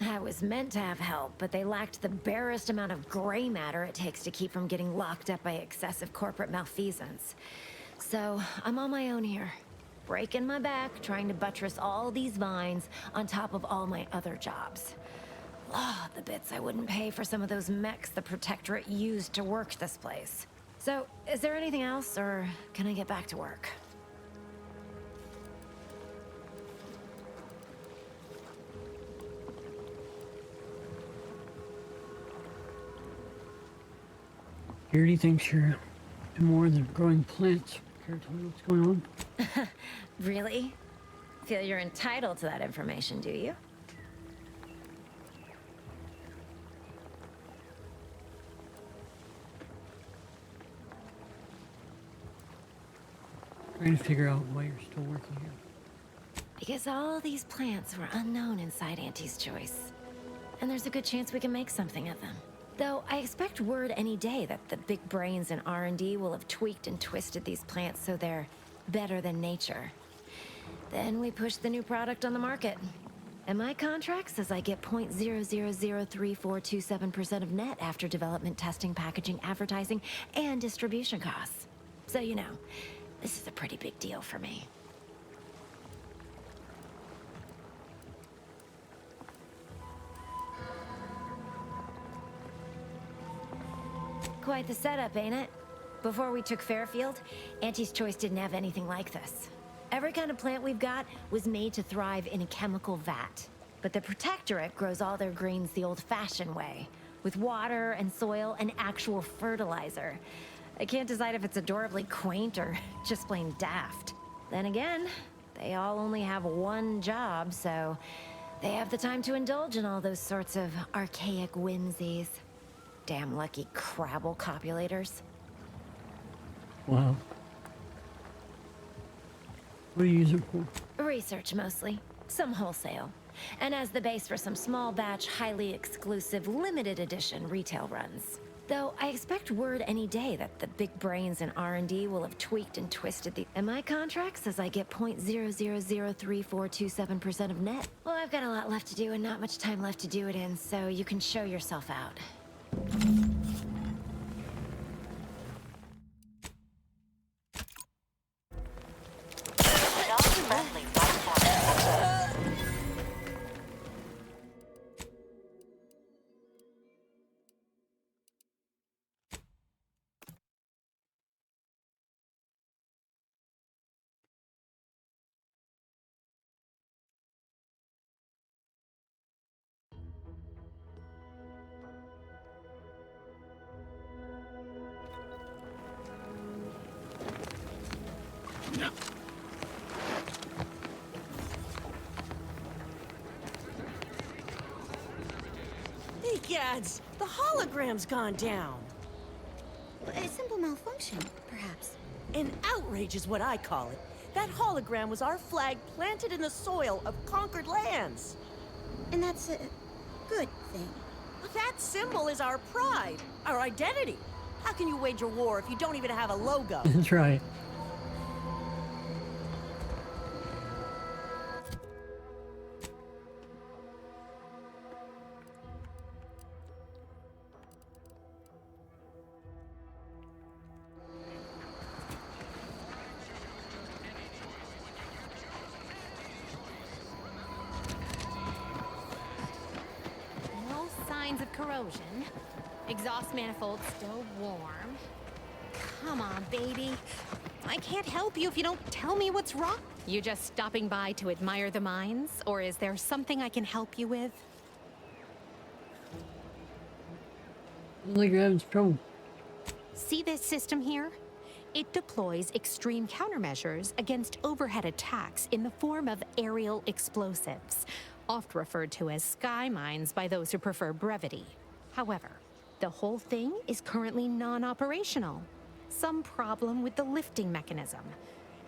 I was meant to have help, but they lacked the barest amount of gray matter it takes to keep from getting locked up by excessive corporate malfeasance. So, I'm on my own here. Breaking my back, trying to buttress all these vines on top of all my other jobs. Ah, the bits I wouldn't pay for some of those mechs the Protectorate used to work this place. So, is there anything else, or can I get back to work? Garrity thinks you're more than growing plants. Care to tell me what's going on? Really? Feel you're entitled to that information, do you? Trying to figure out why you're still working here. Because all these plants were unknown inside Auntie's Choice. And there's a good chance we can make something of them. Though I expect word any day that the big brains in R&D will have tweaked and twisted these plants so they're better than nature. Then we push the new product on the market. And my contract says I get 0.003427% of net after development, testing, packaging, advertising, and distribution costs. So you know, this is a pretty big deal for me. Quite the setup, ain't it? Before we took Fairfield, Auntie's Choice didn't have anything like this. Every kind of plant we've got was made to thrive in a chemical vat. But the Protectorate grows all their greens the old-fashioned way, with water and soil and actual fertilizer. I can't decide if it's adorably quaint or just plain daft. Then again, they all only have one job, so they have the time to indulge in all those sorts of archaic whimsies. Damn lucky Crabble copulators. Wow. What do you use it for? Research mostly. Some wholesale. And as the base for some small batch, highly exclusive, limited edition retail runs. Though I expect word any day that the big brains in R&D will have tweaked and twisted the... And my contract says I get 0.003427% of net. Well, I've got a lot left to do and not much time left to do it in, so you can show yourself out. Dog-friendly platform. Hey, Gads, the hologram's gone down. A simple malfunction, perhaps. An outrage is what I call it. That hologram was our flag planted in the soil of conquered lands. And that's a good thing. That symbol is our pride, our identity. How can you wage a war if you don't even have a logo? That's right. No signs of corrosion. Exhaust manifold still warm. Come on, baby. I can't help you if you don't tell me what's wrong. You just stopping by to admire the mines, or is there something I can help you with? Looks like you're having some trouble. See this system here? It deploys extreme countermeasures against overhead attacks in the form of aerial explosives, oft referred to as sky mines by those who prefer brevity. However, the whole thing is currently non-operational. Some problem with the lifting mechanism.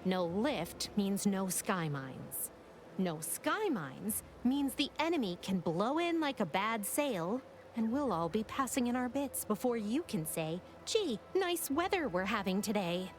No lift means no sky mines. No sky mines means the enemy can blow in like a bad sail, and we'll all be passing in our bits before you can say, "Gee, nice weather we're having today."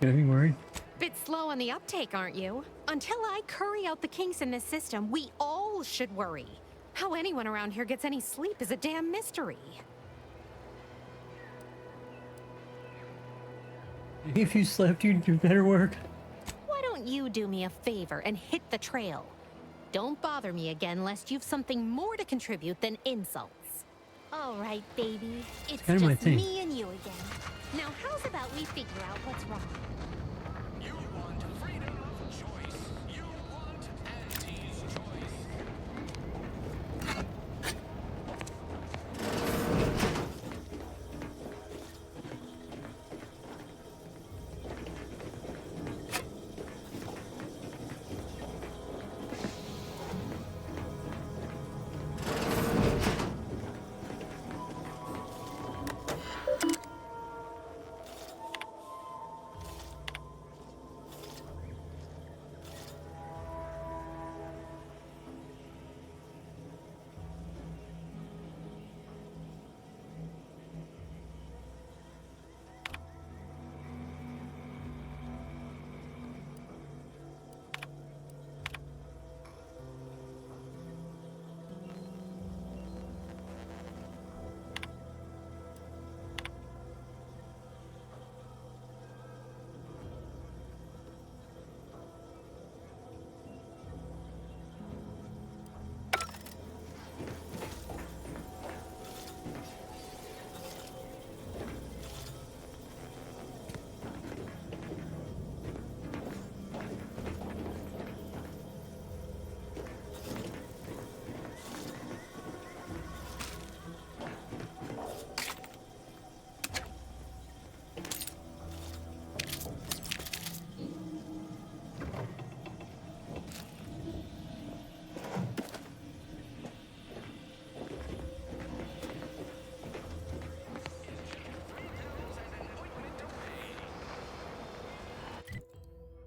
Gotta be worried. Bit slow on the uptake, aren't you? Until I curry out the kinks in this system, we all should worry. How anyone around here gets any sleep is a damn mystery. Maybe if you slept, you'd do better work. Why don't you do me a favor and hit the trail? Don't bother me again lest you've something more to contribute than insults. All right, baby. It's Kinda my just thing. me and you again. Now how's about we figure out what's wrong? You want freedom of choice. You want Auntie's choice.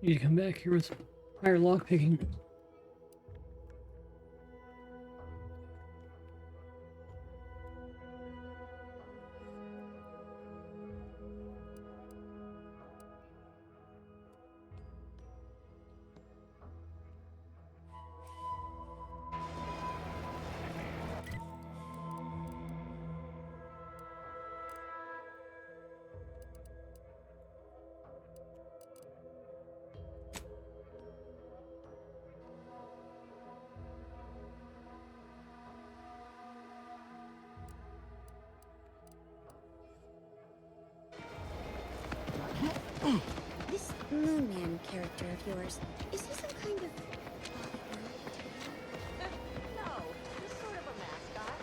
Need to come back here with higher lockpicking. This Moon Man character of yours, is he some kind of... No, he's sort of a mascot.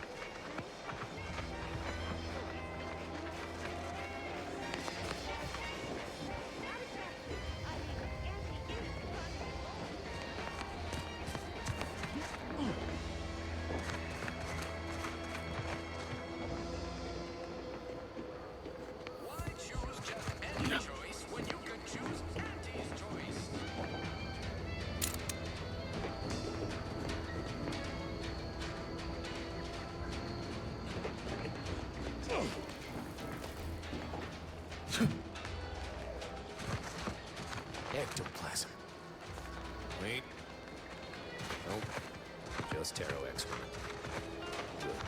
Why choose just any choice when you could choose Auntie's choice? Ectoplasm. Wait. Nope. Just Taro excrement. Good.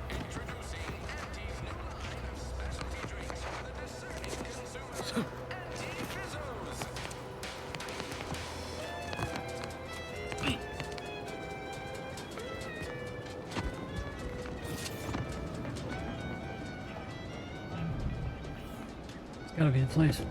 Introducing Auntie's new line of specialty drinks for the discerning consumer. Auntie Fizzos. It's gotta be the place.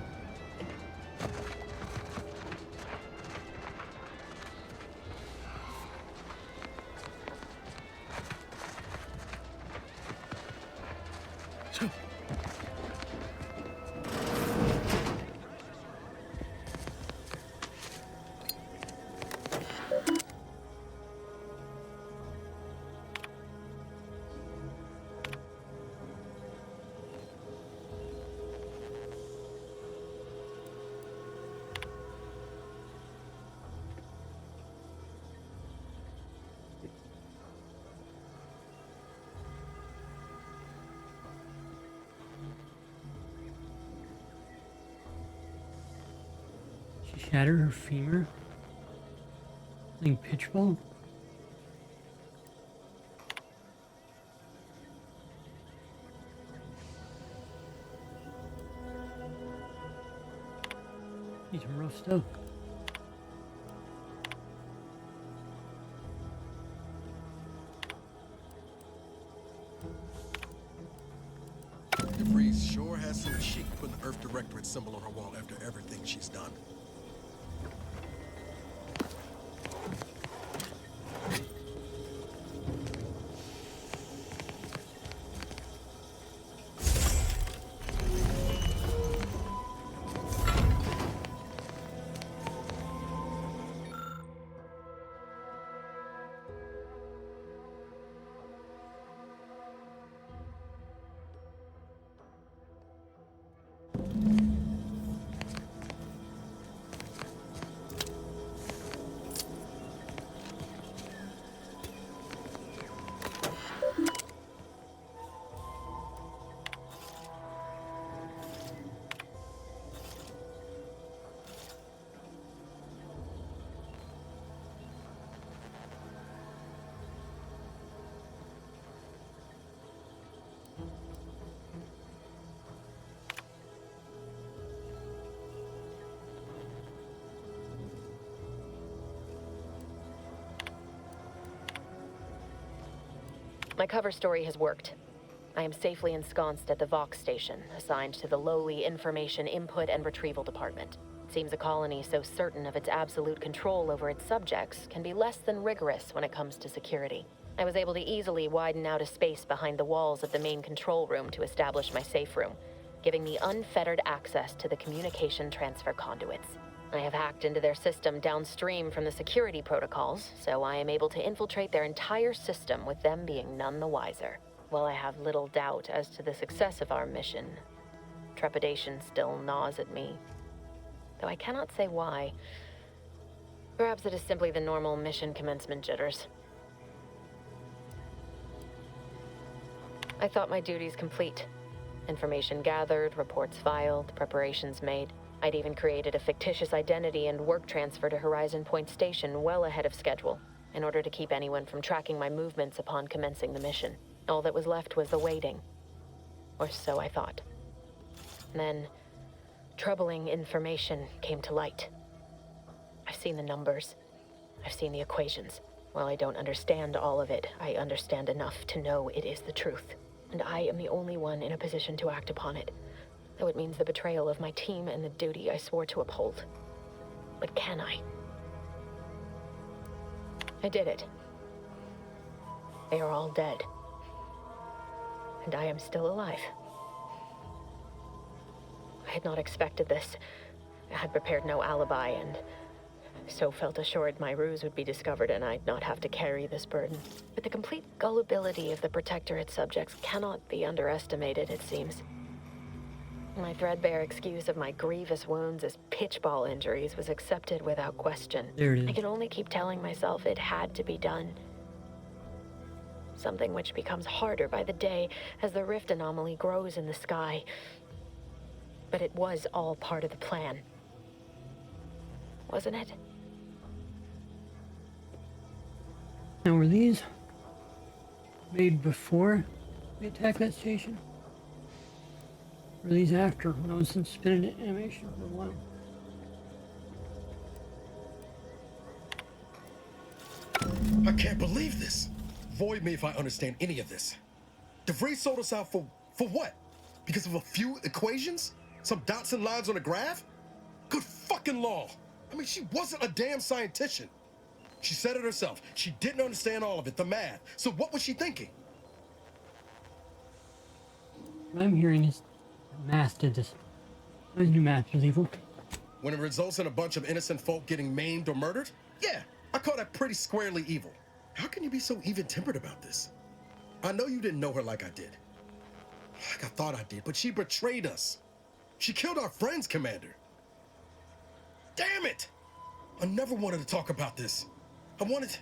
shatter her femur? Playing pitchball? Need some rough stuff. DeVries sure has some chic putting the Earth Directorate symbol on her wall after everything she's done. My cover story has worked. I am safely ensconced at the Vox station, assigned to the lowly Information Input and Retrieval Department. It seems a colony so certain of its absolute control over its subjects can be less than rigorous when it comes to security. I was able to easily widen out a space behind the walls of the main control room to establish my safe room, giving me unfettered access to the communication transfer conduits. I have hacked into their system downstream from the security protocols, so I am able to infiltrate their entire system with them being none the wiser. While I have little doubt as to the success of our mission, trepidation still gnaws at me. Though I cannot say why. Perhaps it is simply the normal mission commencement jitters. I thought my duties complete. Information gathered, reports filed, preparations made. I'd even created a fictitious identity and work transfer to Horizon Point Station well ahead of schedule, in order to keep anyone from tracking my movements upon commencing the mission. All that was left was the waiting. Or so I thought. Then, troubling information came to light. I've seen the numbers. I've seen the equations. While I don't understand all of it, I understand enough to know it is the truth. And I am the only one in a position to act upon it. Though it means the betrayal of my team and the duty I swore to uphold. But can I? I did it. They are all dead. And I am still alive. I had not expected this. I had prepared no alibi, and so felt assured my ruse would be discovered and I'd not have to carry this burden. But the complete gullibility of the Protectorate subjects cannot be underestimated, it seems. My threadbare excuse of my grievous wounds as pitchball injuries was accepted without question. There it is. I can only keep telling myself it had to be done. Something which becomes harder by the day as the rift anomaly grows in the sky. But it was all part of the plan. Wasn't it? Now, were these made before we attacked that station? Or these after, when I was in spinning animation for a while? I can't believe this. Void me if I understand any of this. DeVries sold us out for what? Because of a few equations? Some dots and lines on a graph? Good fucking law. I mean, she wasn't a damn scientist. She said it herself. She didn't understand all of it, the math. So what was she thinking? What I'm hearing is math did this. I always knew math was evil. When it results in a bunch of innocent folk getting maimed or murdered? Yeah, I call that pretty squarely evil. How can you be so even-tempered about this? I know you didn't know her like I did. Like I thought I did, but she betrayed us. She killed our friends, Commander. Damn it! I never wanted to talk about this. I wanted